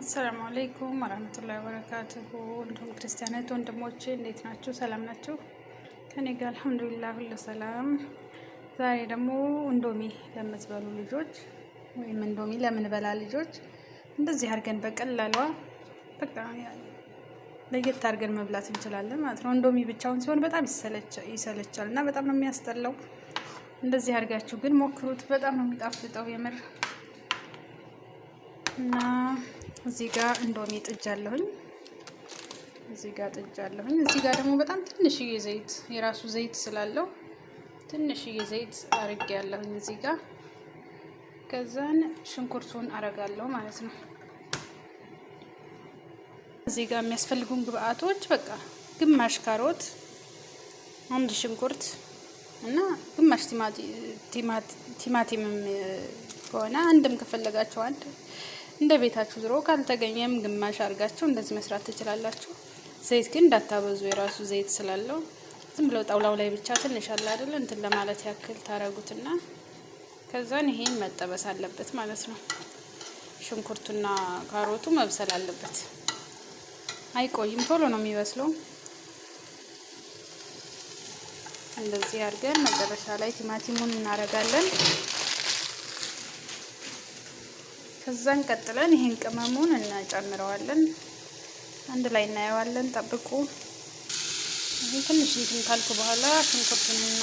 አሰላሙ አለይኩም ወራህመቱላሂ ወበረካቱሁ። እንዲሁም ክርስቲያናት ወንድሞቼ እንዴት ናችሁ? ሰላም ናችሁ? ከኔ ጋር አልሐምዱሊላህ ሁሉ ሰላም። ዛሬ ደግሞ እንዶሚ ለምትበሉ ልጆች ወይም እንዶሚ ለምንበላ ልጆች እንደዚህ አድርገን በቀላሏ በቃ ለየት አድርገን መብላት እንችላለን ማለት ነው። እንዶሚ ብቻውን ሲሆን በጣም ይሰለቻል እና በጣም ነው የሚያስጠላው። እንደዚህ አድርጋችሁ ግን ሞክሩት። በጣም ነው የሚጣፍጠው የምር እና እዚህ ጋር እንዶሚ ጥጃለሁኝ። እዚህ ጋር ደግሞ በጣም ትንሽዬ ዘይት የራሱ ዘይት ስላለው ትንሽዬ ዘይት አርጌያለሁኝ እዚህ ጋር። ከዛን ሽንኩርቱን አረጋለሁ ማለት ነው። እዚህ ጋር የሚያስፈልጉን ግብአቶች በቃ ግማሽ ካሮት፣ አንድ ሽንኩርት እና ግማሽ ቲማቲም ከሆነ አንድም ከፈለጋችሁ አንድ እንደ ቤታችሁ ዝሮ ካልተገኘም ግማሽ አድርጋችሁ እንደዚህ መስራት ትችላላችሁ። ዘይት ግን እንዳታበዙ የራሱ ዘይት ስላለው ዝም ብለው ጣውላው ላይ ብቻ ትንሽ አለ አይደል እንትን ለማለት ያክል ታረጉትና ከዛን ይሄን መጠበስ አለበት ማለት ነው። ሽንኩርቱና ካሮቱ መብሰል አለበት። አይቆይም፣ ቶሎ ነው የሚበስለው። እንደዚህ አድርገን መጨረሻ ላይ ቲማቲሙን እናረጋለን። ከዛን ቀጥለን ይሄን ቅመሙን እናጨምረዋለን። አንድ ላይ እናየዋለን። ጠብቁ። ይሄን ትንሽ እንትን ካልኩ በኋላ ሽንኩርቱንና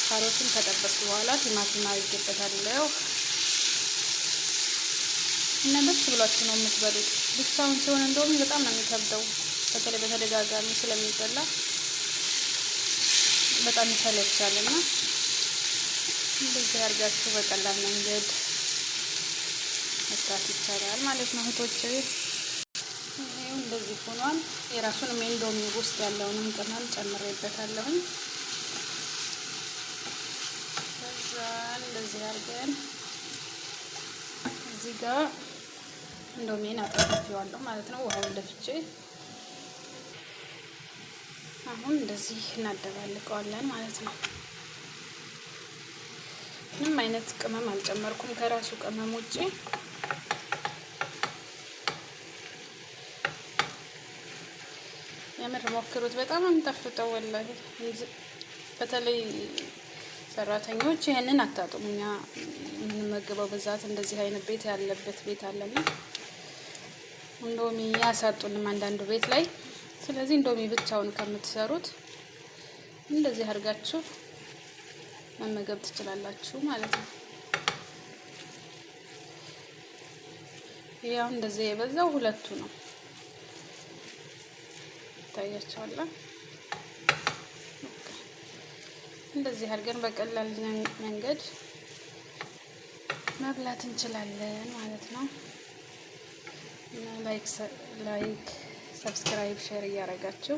ካሮቱን ከጠበስኩ በኋላ ቲማቲም አድርጌበታለሁ እና ደስ ብሏችሁ ነው የምትበሉት። ብቻውን ሲሆን እንደውም በጣም ነው የሚከብደው። በተለይ በተደጋጋሚ ስለሚበላ በጣም ይሰለቻልና እንደዚህ አድርጋችሁ በቀላል መንገድ መስራት ይቻላል ማለት ነው እህቶቼ። ይሄው እንደዚህ ሆኗል። የራሱንም እንዶሚ ውስጥ ያለውንም ቅመም ጨምሬበታለሁ። ከዛ እንደዚህ አድርገን እዚህ ጋር እንዶሚን አጥፍቼዋለሁ ማለት ነው። ውሃውን ደፍቼ አሁን እንደዚህ እናደባልቀዋለን ማለት ነው። ምንም አይነት ቅመም አልጨመርኩም ከራሱ ቅመም ውጪ። የምር ሞክሩት፣ በጣም የምጠፍጠው ወላሂ። በተለይ ሰራተኞች ይሄንን አታጡም። እኛ የምንመገበው በዛት እንደዚህ አይነት ቤት ያለበት ቤት አለና እንዶሚ ያሳጡንም አንዳንዱ ቤት ላይ። ስለዚህ እንዶሚ ብቻውን ከምትሰሩት እንደዚህ አድርጋችሁ መመገብ ትችላላችሁ ማለት ነው። ያው እንደዚህ የበዛው ሁለቱ ነው ታያችኋል። እንደዚህ አድርገን በቀላል መንገድ መብላት እንችላለን ማለት ነው። እና ላይክ፣ ሰብስክራይብ፣ ሼር እያደረጋችሁ